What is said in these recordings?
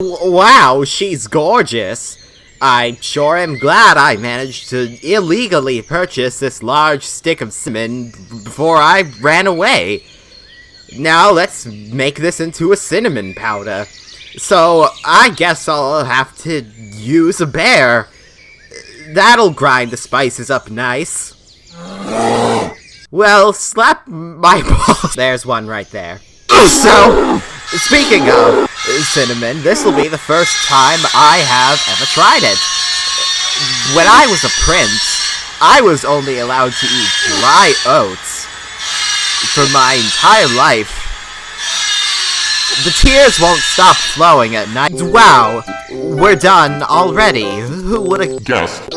Wow, she's gorgeous. I sure am glad I managed to illegally purchase this large stick of cinnamon before I ran away. Now let's make this into a cinnamon powder. So I guess I'll have to use a bear. That'll grind the spices up nice. Well, slap my balls. There's one right there. So, speaking of cinnamon, this will be the first time I have ever tried it. When I was a prince, I was only allowed to eat dry oats for my entire life. The tears won't stop flowing at night. Wow, we're done already. Who would have guessed?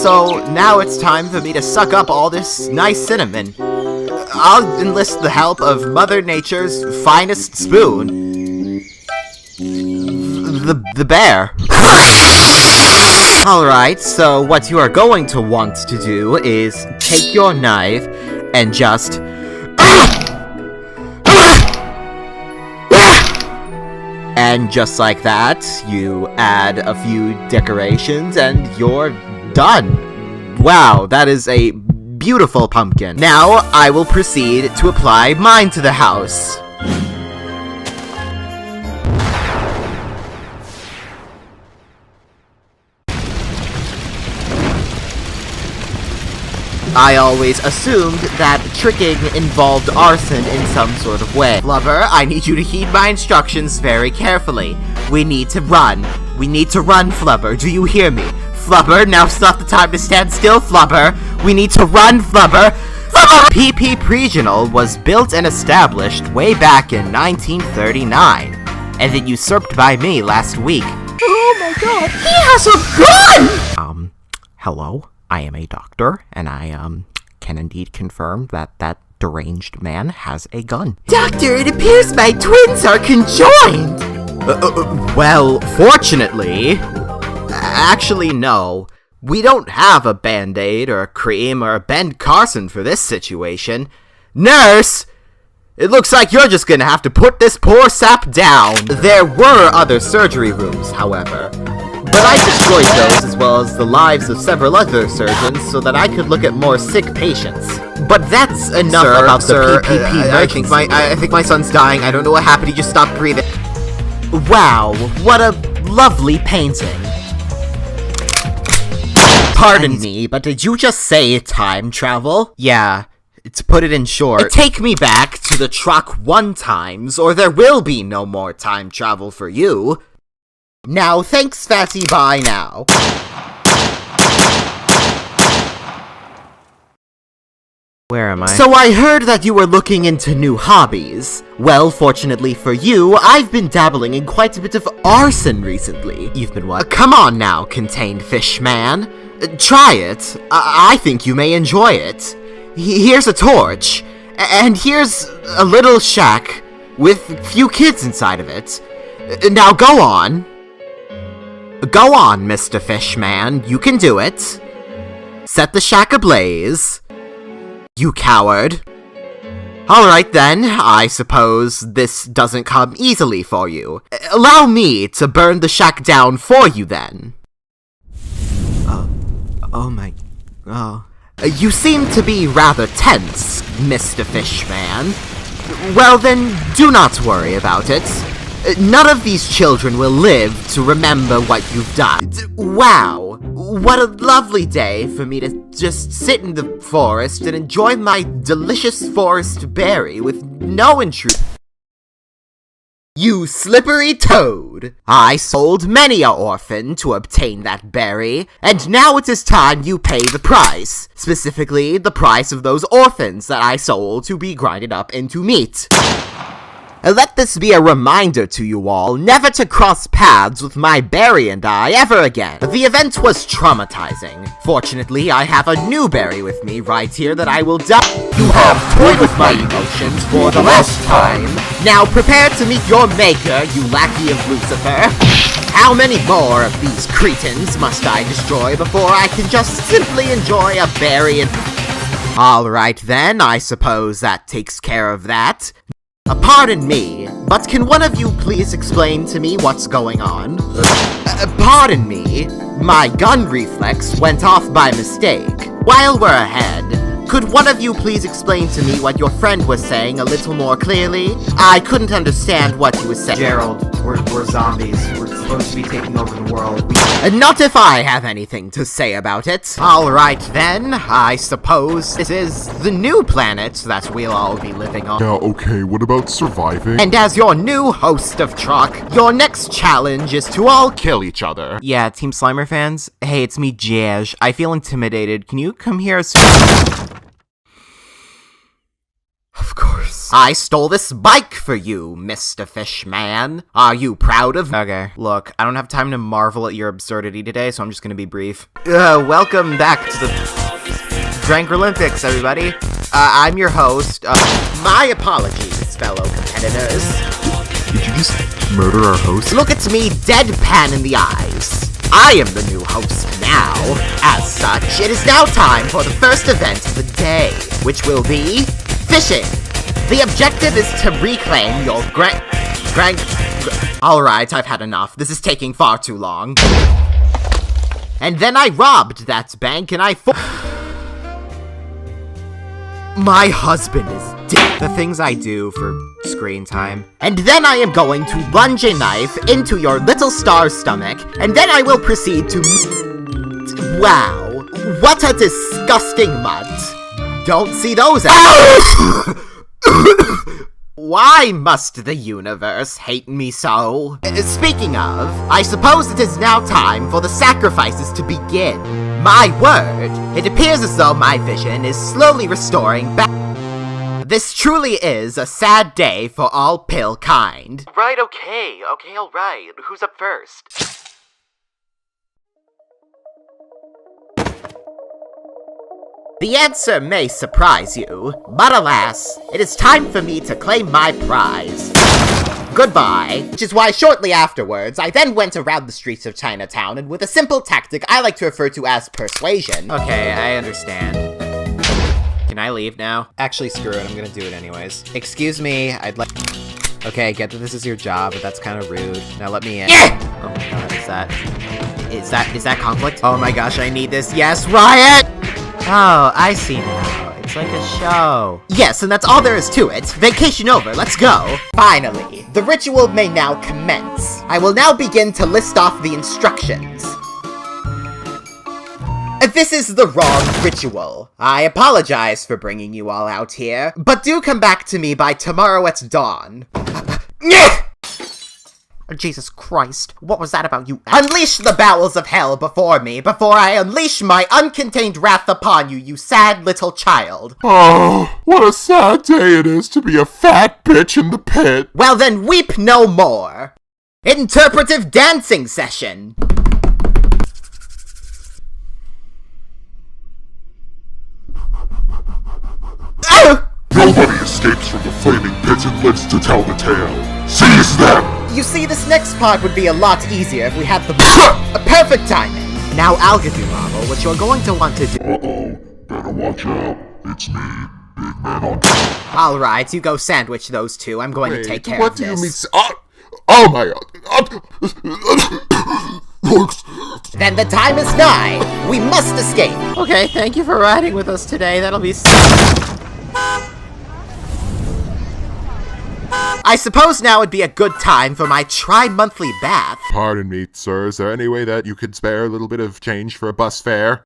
So, now it's time for me to suck up all this nice cinnamon. I'll enlist the help of Mother Nature's finest spoon. The bear. Alright, so what you are going to want to do is take your knife and just... And just like that, you add a few decorations and you're done. Wow, that is a beautiful pumpkin. Now, I will proceed to apply mine to the house. I always assumed that tricking involved arson in some sort of way. Flubber, I need you to heed my instructions very carefully. We need to run. We need to run, Flubber. Do you hear me? Flubber, now's not the time to stand still, Flubber. We need to run, Flubber. Flubber! PP Regional was built and established way back in 1939, and then usurped by me last week. Oh my god, he has a gun! Hello? I am a doctor, and I, can indeed confirm that that deranged man has a gun. Doctor, it appears my twins are conjoined! Well, fortunately... Actually, no. We don't have a Band-Aid, or a cream, or a Ben Carson for this situation. Nurse! It looks like you're just gonna have to put this poor sap down. There were other surgery rooms, however. But I destroyed those as well as the lives of several other surgeons so that I could look at more sick patients. But that's enough about the PPP emergency. I think my son's dying. I don't know what happened. He just stopped breathing. Wow, what a lovely painting. Pardon me, but did you just say time travel? Yeah, to put it in short, take me back to the truck 1 times, or there will be no more time travel for you. Now, thanks, Fatty, bye now. Where am I? So I heard that you were looking into new hobbies. Well, fortunately for you, I've been dabbling in quite a bit of arson recently. You've been what? Come on now, contained fish man. Try it. I think you may enjoy it. Here's a torch. And here's a little shack with a few kids inside of it. Now go on. Go on, Mr. Fishman. You can do it. Set the shack ablaze. You coward. Alright then, I suppose this doesn't come easily for you. Allow me to burn the shack down for you then. You seem to be rather tense, Mr. Fishman. Well then, do not worry about it. None of these children will live to remember what you've done. Wow, what a lovely day for me to just sit in the forest and enjoy my delicious forest berry with no intrusion. You slippery toad! I sold many a orphan to obtain that berry, and now it is time you pay the price. Specifically, the price of those orphans that I sold to be grinded up into meat. Let this be a reminder to you all never to cross paths with my berry and I ever again. The event was traumatizing. Fortunately, I have a new berry with me right here that I will You have toyed with my emotions for the last time. Now prepare to meet your maker, you lackey of Lucifer. How many more of these cretins must I destroy before I can just simply enjoy a berry and... Alright then, I suppose that takes care of that. Pardon me, but can one of you please explain to me what's going on? Pardon me, my gun reflex went off by mistake. While we're ahead, could one of you please explain to me what your friend was saying a little more clearly? I couldn't understand what he was saying. Gerald, we're zombies. We're supposed to be taking over the world. Not if I have anything to say about it. Alright then, I suppose this is the new planet that we'll all be living on. Yeah, okay, what about surviving? And as your new host of Truck, your next challenge is to all kill each other. Yeah, Team Slimer fans? Hey, it's me, Jaj. I feel intimidated. Can you come here as Of course. I stole this bike for you, Mr. Fishman. Are you proud of me? Okay, look, I don't have time to marvel at your absurdity today, so I'm just gonna be brief. Welcome back to the Drank Olympics, everybody. I'm your host. My apologies, fellow competitors. Did you just murder our host? Look at me deadpan in the eyes. I am the new host now. As such, it is now time for the first event of the day, which will be fishing. The objective is to reclaim your Alright, I've had enough. This is taking far too long. And then I robbed that bank and My husband is dead. The things I do for screen time. And then I am going to plunge a knife into your little star's stomach, and then I will proceed to Wow, what a disgusting mutt. Don't see those Why must the universe hate me so? Speaking of, I suppose it is now time for the sacrifices to begin. My word, it appears as though my vision is slowly restoring back. This truly is a sad day for all pill kind. Right, okay, alright. Who's up first? The answer may surprise you, but alas, it is time for me to claim my prize. Goodbye. Which is why shortly afterwards, I then went around the streets of Chinatown, and with a simple tactic I like to refer to as Persuasion. Okay, I understand. Can I leave now? Actually, screw it, I'm gonna do it anyways. Excuse me, I'd like... Okay, I get that this is your job, but that's kind of rude. Now let me in. Yeah! Oh my god, is that conflict? Oh my gosh, I need this. Yes, Riot! Oh, I see now. It's like a show. Yes, and that's all there is to it. Vacation over, let's go. Finally, the ritual may now commence. I will now begin to list off the instructions. This is the wrong ritual. I apologize for bringing you all out here, but do come back to me by tomorrow at dawn. Jesus Christ, what was that about you? Unleash the bowels of hell before me, before I unleash my uncontained wrath upon you, you sad little child. Oh, what a sad day it is to be a fat bitch in the pit. Well then, weep no more. Interpretive dancing session. Nobody escapes from the flaming pit and lives to tell the tale. Seize them! You see, this next part would be a lot easier if we had the perfect timing. Now I'll give you, Marvel, what you're going to want to do. Uh-oh, better watch out. It's me, Big Man on Alright, you go sandwich those two. I'm going to take care of this. What do you mean? Oh my god. Then the time is nigh. We must escape. Okay, thank you for riding with us today. That'll be I suppose now would be a good time for my tri-monthly bath. Pardon me, sir. Is there any way that you could spare a little bit of change for a bus fare?